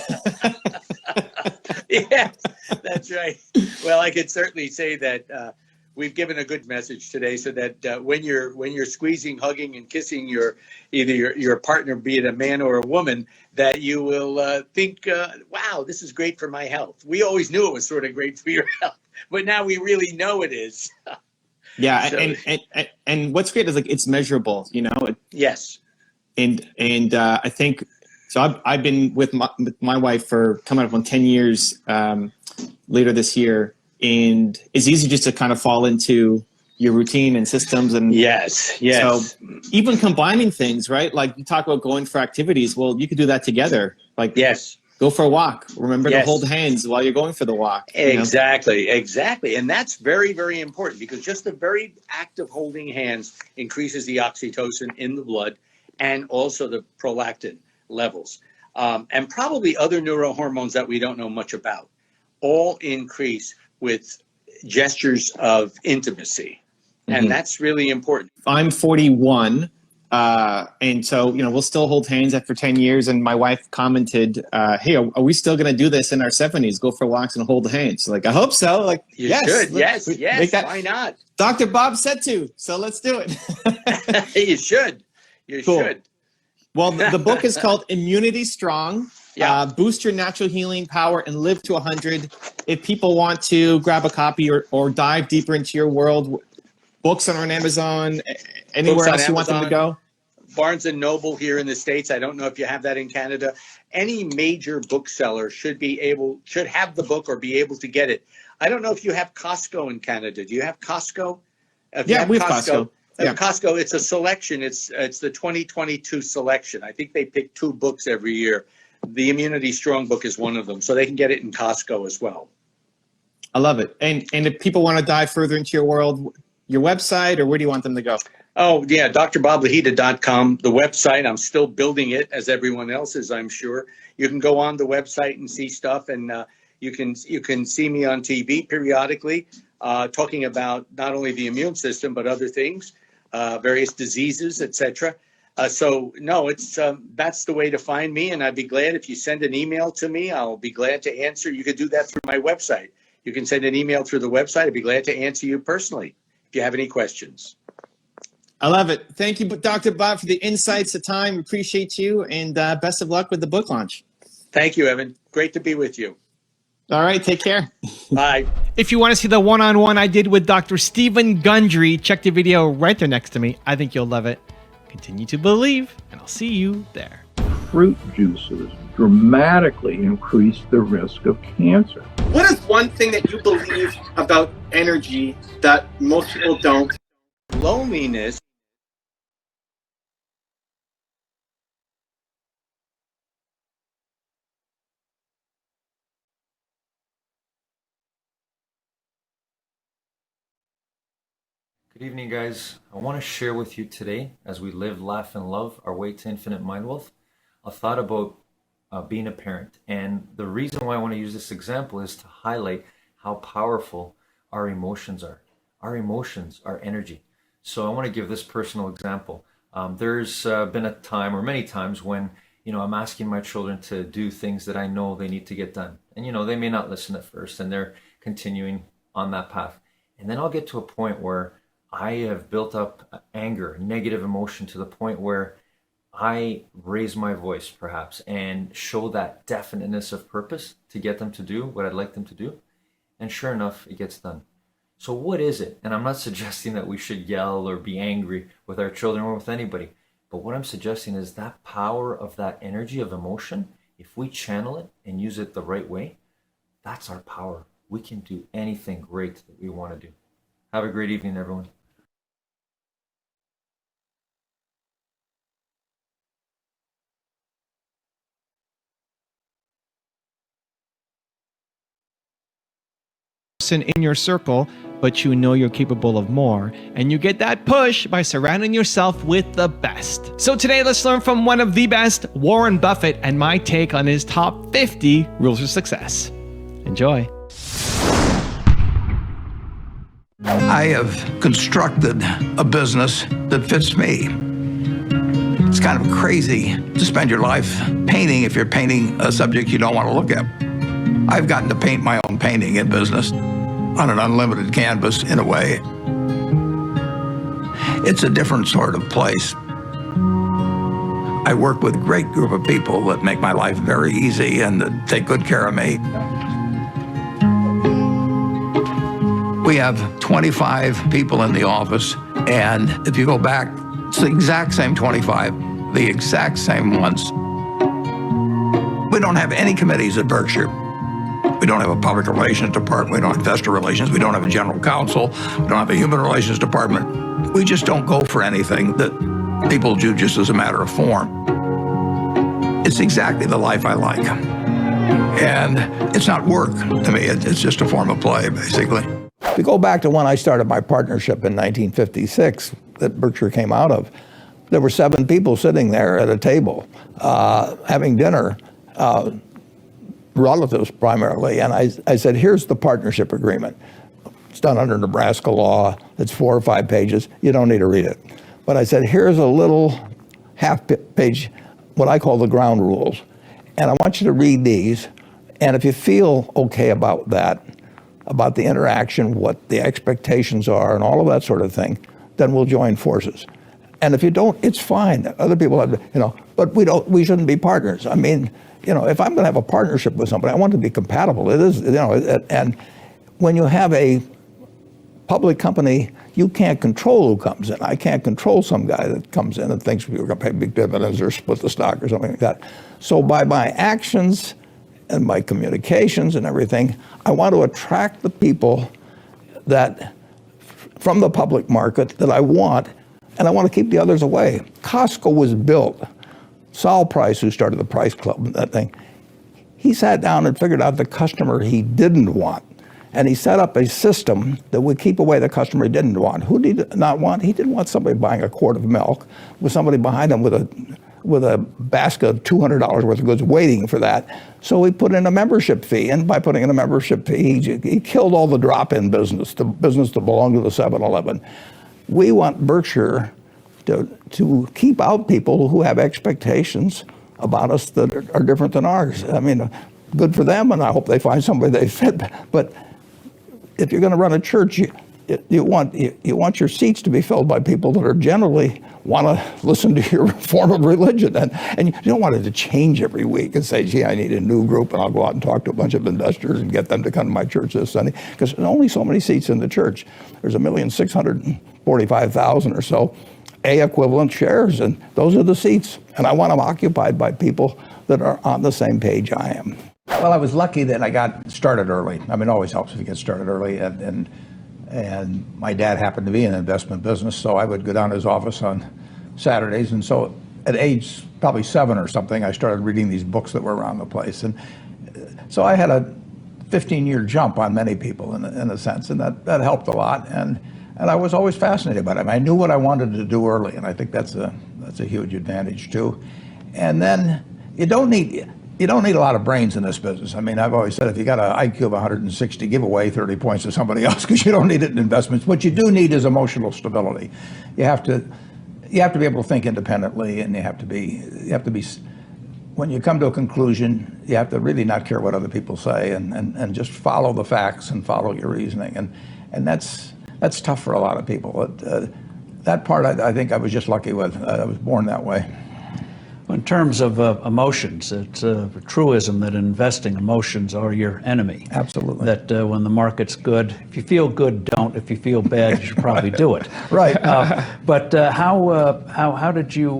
Speaker 5: Yes, that's right. Well, I could certainly say that we've given a good message today, so that when you're squeezing, hugging, and kissing your partner, be it a man or a woman, that you will think, wow, this is great for my health. We always knew it was sort of great for your health, but now we really know it is.
Speaker 4: Yeah,
Speaker 5: So-
Speaker 4: and what's great is, like, it's measurable,
Speaker 5: Yes.
Speaker 4: and I think so. I've been with my wife for coming up on 10 years later this year, and it's easy just to kind of fall into your routine and systems, and
Speaker 5: Yes.
Speaker 4: so even combining things, right? Like, you talk about going for activities. Well, you could do that together. Like,
Speaker 5: Yes.
Speaker 4: go for a walk. Remember to
Speaker 5: Yes.
Speaker 4: hold hands while you're going for the walk.
Speaker 5: Exactly. And that's very, very important, because just the very act of holding hands increases the oxytocin in the blood and also the prolactin levels. And probably other neurohormones that we don't know much about all increase with gestures of intimacy. And that's really important.
Speaker 4: I'm 41. And so, we'll still hold hands after 10 years. And my wife commented, hey, are we still going to do this in our 70s? Go for walks and hold hands. Like, I hope so. Like,
Speaker 5: You
Speaker 4: yes,
Speaker 5: should. Yes.
Speaker 4: make that.
Speaker 5: Why not?
Speaker 4: Dr. Bob said to, so let's do it.
Speaker 5: You should. You
Speaker 4: Cool.
Speaker 5: should.
Speaker 4: Well, the book is called Immunity Strong.
Speaker 5: Yeah.
Speaker 4: Boost your natural healing power and live to 100. If people want to grab a copy or dive deeper into your world, books are on Amazon, anywhere
Speaker 5: Books on
Speaker 4: else you want them to
Speaker 5: Amazon.
Speaker 4: go.
Speaker 5: Barnes and Noble here in the States. I don't know if you have that in Canada. Any major bookseller should have the book or be able to get it. I don't know if you have Costco in Canada. Do you have Costco? If you
Speaker 4: Yeah, we have Costco. Yeah.
Speaker 5: Costco, it's a selection. It's the 2022 selection. I think they pick 2 books every year. The Immunity Strong book is one of them. So they can get it in Costco as well.
Speaker 4: I love it. And if people want to dive further into your world, your website, or where do you want them to go?
Speaker 5: Oh, yeah, drboblahita.com, the website. I'm still building it, as everyone else is, I'm sure. You can go on the website and see stuff, and you can see me on TV periodically talking about not only the immune system, but other things, various diseases, etc. So, no, it's that's the way to find me, and I'd be glad if you send an email to me. I'll be glad to answer. You could do that through my website. You can send an email through the website. I'd be glad to answer you personally if you have any questions.
Speaker 4: I love it. Thank you, Dr. Bob, for the insights, the time. Appreciate you, and best of luck with the book launch.
Speaker 5: Thank you, Evan. Great to be with you.
Speaker 4: All right, take care.
Speaker 5: Bye.
Speaker 3: If you want to see the one-on-one I did with Dr. Stephen Gundry, check the video right there next to me. I think you'll love it. Continue to believe, and I'll see you there.
Speaker 6: Fruit juices dramatically increase the risk of cancer.
Speaker 4: What is one thing that you believe about energy that most people don't?
Speaker 5: Loneliness.
Speaker 1: Good evening, guys. I want to share with you today, as we live, laugh, and love our way to infinite mind wealth, a thought about being a parent. And the reason why I want to use this example is to highlight how powerful our emotions are. Our emotions are energy. So I want to give this personal example. There's been a time, or many times, when I'm asking my children to do things that I know they need to get done. And they may not listen at first, and they're continuing on that path. And then I'll get to a point where I have built up anger, negative emotion, to the point where I raise my voice perhaps and show that definiteness of purpose to get them to do what I'd like them to do. And sure enough, it gets done. So what is it? And I'm not suggesting that we should yell or be angry with our children or with anybody. But what I'm suggesting is that power of that energy of emotion, if we channel it and use it the right way, that's our power. We can do anything great that we want to do. Have a great evening, everyone.
Speaker 3: In your circle, but you know you're capable of more, and you get that push by surrounding yourself with the best. So today, let's learn from one of the best, Warren Buffett, and my take on his top 50 rules of success. Enjoy.
Speaker 7: I have constructed a business that fits me. It's kind of crazy to spend your life painting if you're painting a subject you don't want to look at. I've gotten to paint my own painting in business on an unlimited canvas, in a way. It's a different sort of place. I work with a great group of people that make my life very easy and that take good care of me. We have 25 people in the office, and if you go back, it's the exact same 25, the exact same ones. We don't have any committees at Berkshire. We don't have a public relations department. We don't have investor relations. We don't have a general counsel. We don't have a human relations department. We just don't go for anything that people do just as a matter of form. It's exactly the life I like. And it's not work to me. It's just a form of play, basically.
Speaker 6: If you go back to when I started my partnership in 1956 that Berkshire came out of, there were 7 people sitting there at a table having dinner, relatives primarily, and I said, here's the partnership agreement. It's done under Nebraska law. It's 4 or 5 pages. You don't need to read it. But I said, here's a little half-page, what I call the ground rules, and I want you to read these, and if you feel okay about that, about the interaction, what the expectations are, and all of that sort of thing, then we'll join forces. And if you don't, it's fine. Other people have, but we shouldn't be partners. I mean, if I'm going to have a partnership with somebody, I want it to be compatible. It is, and when you have a public company, you can't control who comes in. I can't control some guy that comes in and thinks we're going to pay big dividends or split the stock or something like that. So by my actions and my communications and everything, I want to attract the people that, from the public market, that I want, and I want to keep the others away. Costco was built. Saul Price, who started the Price Club, that thing, he sat down and figured out the customer he didn't want. And he set up a system that would keep away the customer he didn't want. Who did he not want? He didn't want somebody buying a quart of milk with somebody behind him with a basket of $200 worth of goods waiting for that. So he put in a membership fee. And by putting in a membership fee, he killed all the drop-in business, the business that belonged to the 7-Eleven. We want Berkshire to keep out people who have expectations about us that are different than ours. I mean, good for them, and I hope they find somebody they fit. But if you're going to run a church, you want your seats to be filled by people that are generally want to listen to your form of religion, and you don't want it to change every week and say, gee, I need a new group, and I'll go out and talk to a bunch of investors and get them to come to my church this Sunday, because there's only so many seats in the church. There's 1,645,000 or so A equivalent shares, and those are the seats, and I want them occupied by people that are on the same page I am.
Speaker 8: Well, I was lucky that I got started early. I mean, it always helps if you get started early. And my dad happened to be in the investment business, so I would go down to his office on Saturdays. And so at age probably 7 or something, I started reading these books that were around the place. And so I had a 15-year jump on many people in a sense, and that helped a lot. And I was always fascinated by it. I mean, I knew what I wanted to do early, and I think that's a huge advantage too. And then you don't need a lot of brains in this business. I mean, I've always said if you got an IQ of 160, give away 30 points to somebody else, because you don't need it in investments. What you do need is emotional stability. You have to be able to think independently, and you have to be when you come to a conclusion, you have to really not care what other people say, and just follow the facts and follow your reasoning. And that's tough for a lot of people. That part I think I was just lucky with. I was born that way.
Speaker 9: In terms of emotions, it's a truism that in investing, emotions are your enemy.
Speaker 8: Absolutely.
Speaker 9: That when the market's good, if you feel good, don't. If you feel bad, you should probably do it.
Speaker 8: Right.
Speaker 9: But how did you?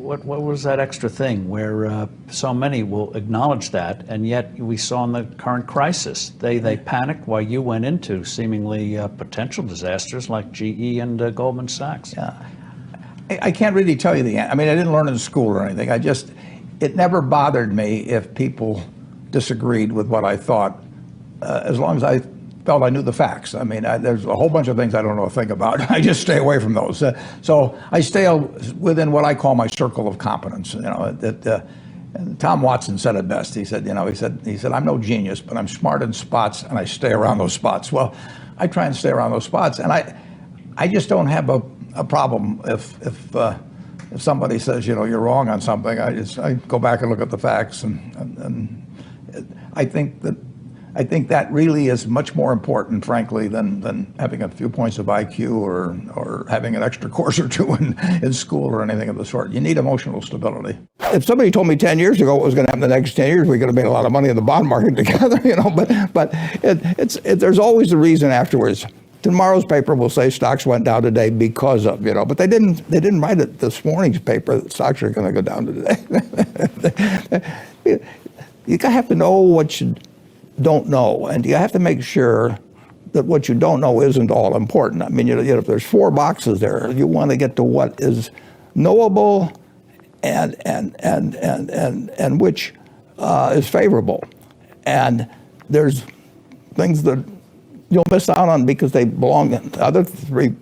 Speaker 9: What was that extra thing where so many will acknowledge that, and yet we saw in the current crisis, they panicked while you went into seemingly potential disasters like GE and Goldman Sachs.
Speaker 8: Yeah. I can't really tell you the answer. I mean, I didn't learn in school or anything. It never bothered me if people disagreed with what I thought, as long as I felt I knew the facts. I mean, there's a whole bunch of things I don't know a thing about. I just stay away from those. So I stay within what I call my circle of competence. You know, and Tom Watson said it best. He said, I'm no genius, but I'm smart in spots, and I stay around those spots. Well, I try and stay around those spots, and I just don't have a problem if somebody says, you're wrong on something. I go back and look at the facts, and I think that really is much more important, frankly, than having a few points of IQ or having an extra course or two in school or anything of the sort. You need emotional stability.
Speaker 6: If somebody told me 10 years ago what was going to happen the next 10 years, we could have made a lot of money in the bond market together, But there's always a reason afterwards. Tomorrow's paper will say stocks went down today because of, but they didn't write it this morning's paper that stocks are going to go down today. You have to know what you don't know, and you have to make sure that what you don't know isn't all important. I mean, if there's 4 boxes there, you want to get to what is knowable and which is favorable. And there's things that you'll miss out on because they belong in the other 3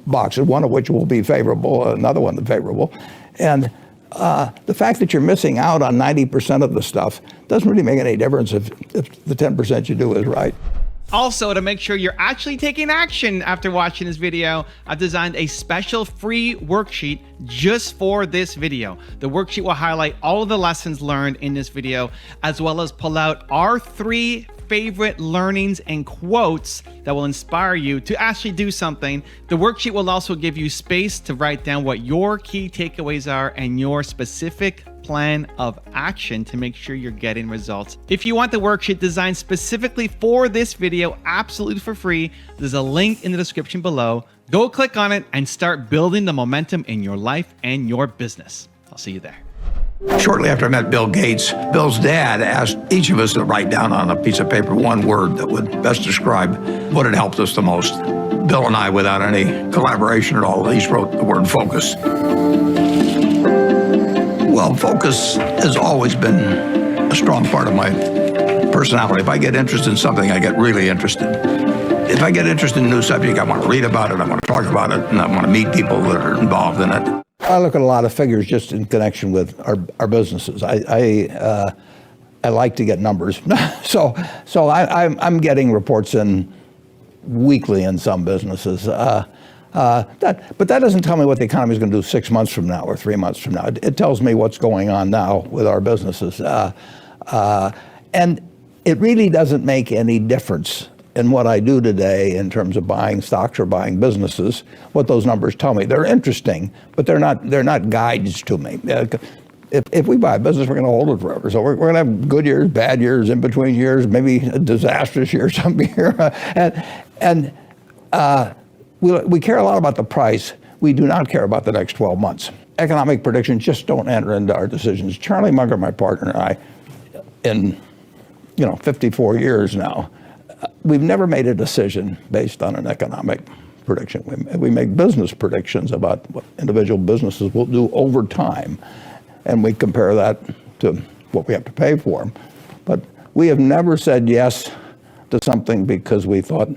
Speaker 6: boxes, one of which will be favorable, another one that's favorable. And the fact that you're missing out on 90% of the stuff doesn't really make any difference if the 10% you do is right.
Speaker 3: Also, to make sure you're actually taking action after watching this video, I've designed a special free worksheet just for this video. The worksheet will highlight all of the lessons learned in this video, as well as pull out our 3 favorite learnings and quotes that will inspire you to actually do something. The worksheet will also give you space to write down what your key takeaways are and your specific plan of action to make sure you're getting results. If you want the worksheet designed specifically for this video, absolutely for free, there's a link in the description below. Go click on it and start building the momentum in your life and your business. I'll see you there.
Speaker 7: Shortly after I met Bill Gates, Bill's dad asked each of us to write down on a piece of paper one word that would best describe what had helped us the most. Bill and I, without any collaboration at all, each wrote the word focus. Well, focus has always been a strong part of my personality. If I get interested in something, I get really interested. If I get interested in a new subject, I want to read about it, I want to talk about it, and I want to meet people that are involved in it.
Speaker 6: I look at a lot of figures just in connection with our businesses. I like to get numbers, so I'm getting reports in weekly in some businesses. But that doesn't tell me what the economy is going to do 6 months from now or 3 months from now. It tells me what's going on now with our businesses, and it really doesn't make any difference in what I do today in terms of buying stocks or buying businesses, what those numbers tell me. They're interesting, but they're not guides to me. If we buy a business, we're going to hold it forever. So we're going to have good years, bad years, in between years, maybe a disastrous year some year. We care a lot about the price. We do not care about the next 12 months. Economic predictions just don't enter into our decisions. Charlie Munger, my partner, and I, in 54 years now, we've never made a decision based on an economic prediction. We make business predictions about what individual businesses will do over time, and we compare that to what we have to pay for them. But we have never said yes to something because we thought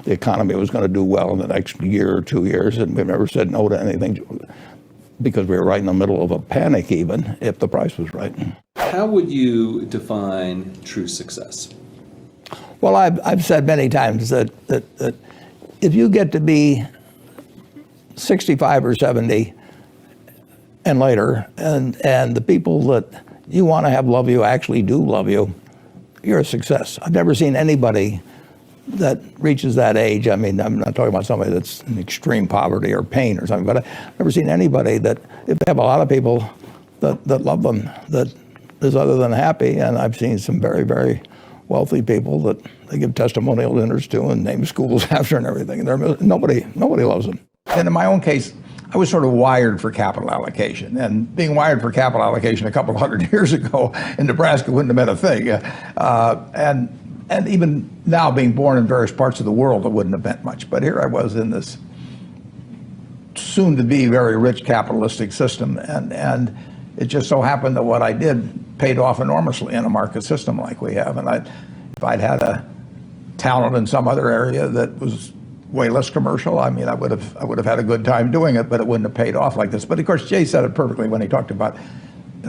Speaker 6: the economy was going to do well in the next year or 2 years, and we've never said no to anything because we were right in the middle of a panic, even if the price was right.
Speaker 10: How would you define true success?
Speaker 6: Well, I've said many times that if you get to be 65 or 70 and later, and the people that you want to have love you actually do love you, you're a success. I've never seen anybody that reaches that age. I mean, I'm not talking about somebody that's in extreme poverty or pain or something, but I've never seen anybody that, if they have a lot of people that love them, that is other than happy. And I've seen some very, very wealthy people that they give testimonial dinners to and name schools after and everything. And nobody loves them.
Speaker 8: And in my own case, I was sort of wired for capital allocation. And being wired for capital allocation a couple hundred years ago in Nebraska wouldn't have been a thing. And even now, being born in various parts of the world, it wouldn't have meant much. But here I was in this soon-to-be very rich capitalistic system, and it just so happened that what I did paid off enormously in a market system like we have. And if I'd had a talent in some other area that was way less commercial, I mean, I would have had a good time doing it, but it wouldn't have paid off like this. But of course, Jay said it perfectly when he talked about,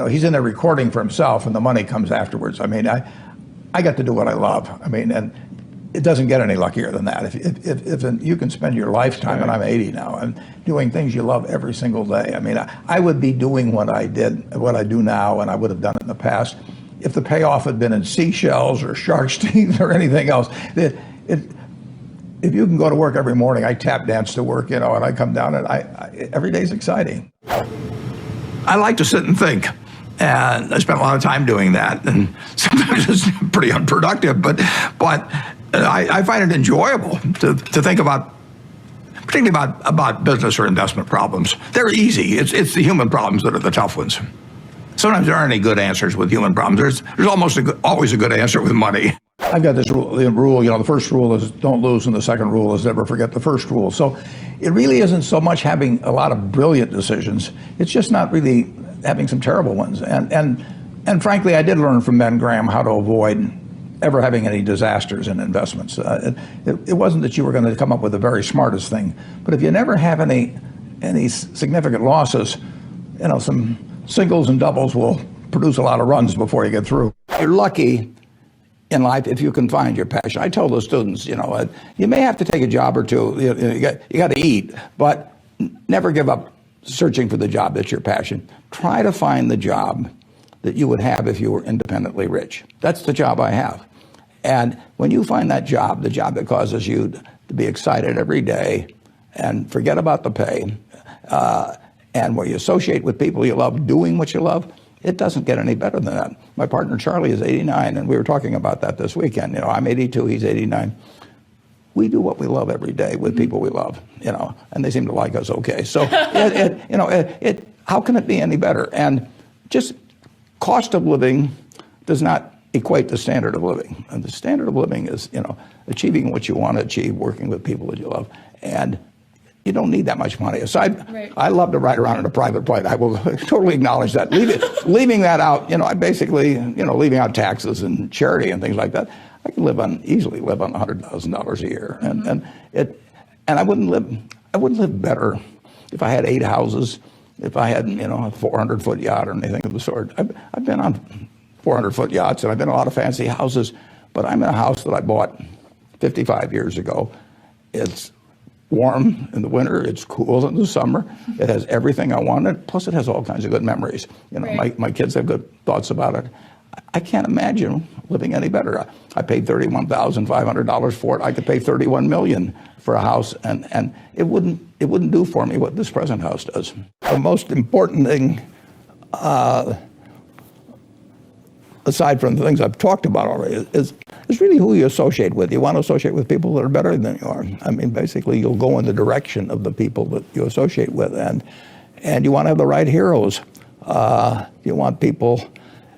Speaker 8: he's in there recording for himself, and the money comes afterwards. I mean, I got to do what I love. I mean, and it doesn't get any luckier than that. If you can spend your lifetime, and I'm 80 now, and doing things you love every single day. I mean, I would be doing what I do now, and I would have done it in the past, if the payoff had been in seashells or shark's teeth or anything else. If you can go to work every morning, I tap dance to work, and I come down, and every day's exciting. I like to sit and think. And I spent a lot of time doing that, and sometimes it's pretty unproductive, but I find it enjoyable to think about, particularly about business or investment problems. They're easy. It's the human problems that are the tough ones. Sometimes there aren't any good answers with human problems. There's almost always a good answer with money. I've got this rule, the first rule is don't lose, and the second rule is never forget the first rule. So it really isn't so much having a lot of brilliant decisions. It's just not really having some terrible ones. And frankly, I did learn from Ben Graham how to avoid ever having any disasters in investments. It wasn't that you were going to come up with the very smartest thing, but if you never have any significant losses, some singles and doubles will produce a lot of runs before you get through. You're lucky in life if you can find your passion. I tell the students, you may have to take a job or two, you got to eat, but never give up searching for the job that's your passion. Try to find the job that you would have if you were independently rich. That's the job I have. And when you find that job, the job that causes you to be excited every day and forget about the pay, and where you associate with people you love doing what you love, it doesn't get any better than that. My partner Charlie is 89, and we were talking about that this weekend. I'm 82, he's 89. We do what we love every day with people we love, and they seem to like us okay. So, how can it be any better? And just cost of living does not equate to standard of living. And the standard of living is, achieving what you want to achieve, working with people that you love, and you don't need that much money. Aside, right. I love to ride around in a private plane. I will totally acknowledge that. Leaving that out, I basically, leaving out taxes and charity and things like that, I can easily live on $100,000 a year, and I wouldn't live better if I had 8 houses, if I had a 400-foot yacht or anything of the sort. I've been on 400-foot yachts, and I've been in a lot of fancy houses, but I'm in a house that I bought 55 years ago. It's warm in the winter, it's cool in the summer. It has everything I wanted, plus it has all kinds of good memories. Right. My kids have good thoughts about it. I can't imagine living any better. I paid $31,500 for it. I could pay $31 million for a house, and it wouldn't do for me what this present house does. The most important thing, aside from the things I've talked about already, is really who you associate with. You want to associate with people that are better than you are. I mean, basically, you'll go in the direction of the people that you associate with, and you want to have the right heroes. You want people,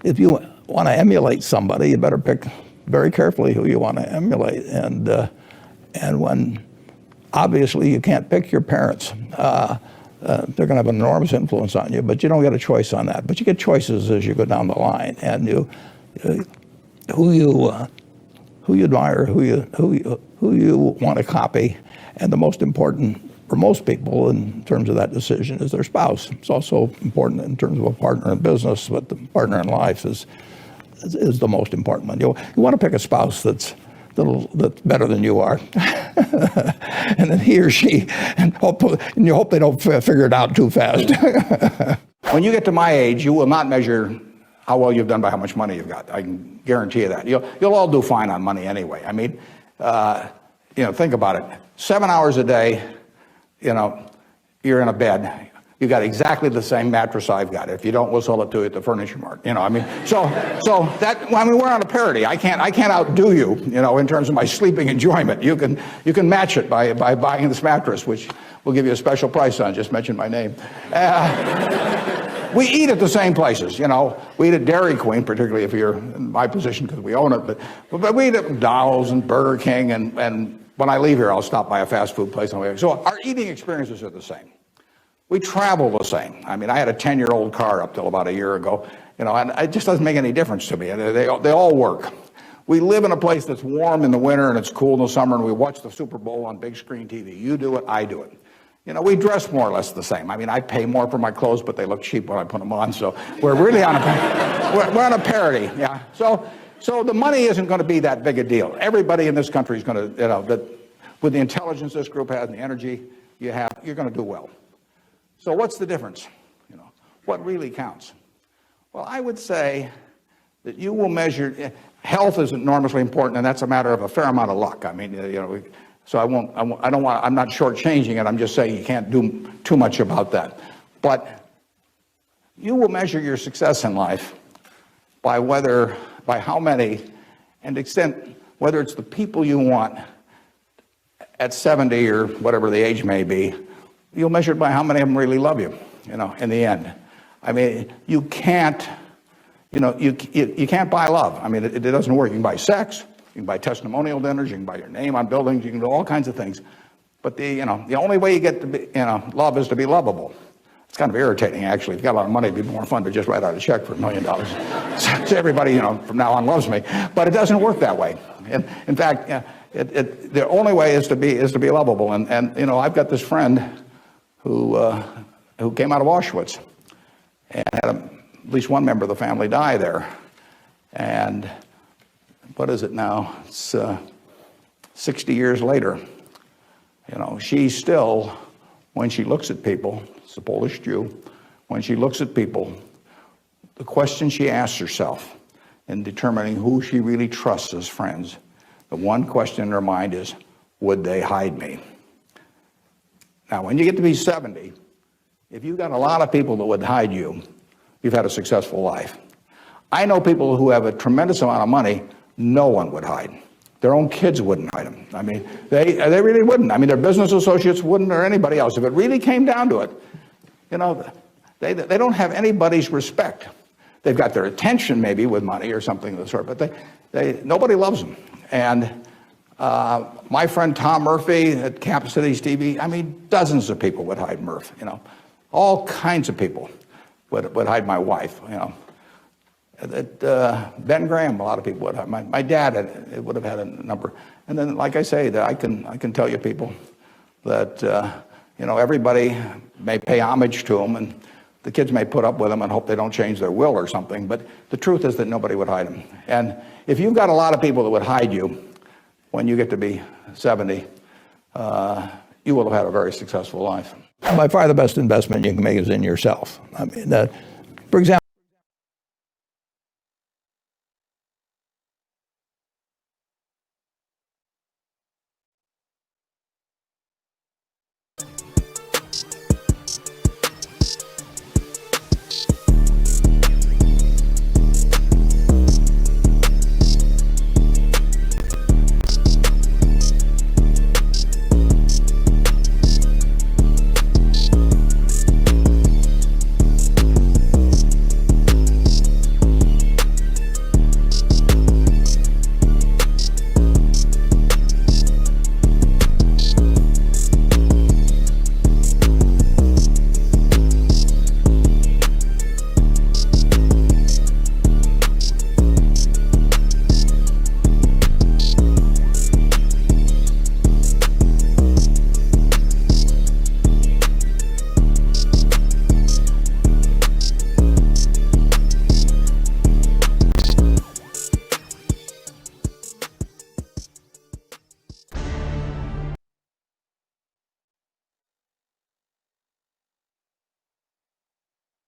Speaker 8: if you want to emulate somebody, you better pick very carefully who you want to emulate. And when obviously you can't pick your parents, they're going to have an enormous influence on you, but you don't get a choice on that. But you get choices as you go down the line, and who you admire, who you want to copy, and the most important for most people in terms of that decision is their spouse. It's also important in terms of a partner in business, but the partner in life is the most important one. You want to pick a spouse that's better than you are, and then he or she, and you hope they don't figure it out too fast. When you get to my age, you will not measure how well you've done by how much money you've got. I can guarantee you that. You'll all do fine on money anyway. I mean, think about it. 7 hours a day, you're in a bed. You got exactly the same mattress I've got. If you don't, we'll sell it to you at the Furniture Mart. we're on a parity. I can't outdo you, in terms of my sleeping enjoyment. You can match it by buying this mattress, which we'll give you a special price on. Just mention my name. We eat at the same places. We eat at Dairy Queen, particularly if you're in my position because we own it. But we eat at McDonald's and Burger King, and when I leave here, I'll stop by a fast food place on the way. So our eating experiences are the same. We travel the same. I mean, I had a 10-year-old car up till about a year ago, and it just doesn't make any difference to me. They all work. We live in a place that's warm in the winter and it's cool in the summer, and we watch the Super Bowl on big screen TV. You do it, I do it. We dress more or less the same. I mean, I pay more for my clothes, but they look cheap when I put them on. So we're really on a parity. Yeah. So the money isn't going to be that big a deal. Everybody in this country is going to, with the intelligence this group has and the energy you have, you're going to do well. So what's the difference? What really counts? Well, I would say that you will measure, health is enormously important, and that's a matter of a fair amount of luck. I mean, so I'm not shortchanging it. I'm just saying you can't do too much about that. But you will measure your success in life by how many, and the extent, whether it's the people you want at 70 or whatever the age may be, you'll measure it by how many of them really love you, in the end. I mean, you can't buy love. I mean, it doesn't work. You can buy sex, you can buy testimonial dinners, you can buy your name on buildings, you can do all kinds of things. But the only way you get to be, love is to be lovable. It's kind of irritating, actually. If you've got a lot of money, it'd be more fun to just write out a check for $1 million. So everybody, from now on loves me. But it doesn't work that way. In fact, the only way is to be lovable. And I've got this friend who came out of Auschwitz and had at least one member of the family die there. And what is it now? It's 60 years later. She still, when she looks at people, it's a Polish Jew, when she looks at people, the question she asks herself in determining who she really trusts as friends, the one question in her mind is, would they hide me? Now, when you get to be 70, if you've got a lot of people that would hide you, you've had a successful life. I know people who have a tremendous amount of money, no one would hide. Their own kids wouldn't hide them. I mean, they really wouldn't. I mean, their business associates wouldn't, or anybody else. If it really came down to it, they don't have anybody's respect. They've got their attention maybe with money or something of the sort, but nobody loves them. And my friend Tom Murphy at Cap Cities TV, I mean, dozens of people would hide Murph, all kinds of people would hide my wife, Ben Graham, a lot of people would hide. My dad would have had a number. And then, like I say, I can tell you people that, everybody may pay homage to them, and the kids may put up with them and hope they don't change their will or something, but the truth is that nobody would hide them. And if you've got a lot of people that would hide you, when you get to be 70, you will have had a very successful life. By far the best investment you can make is in yourself. I mean, for example,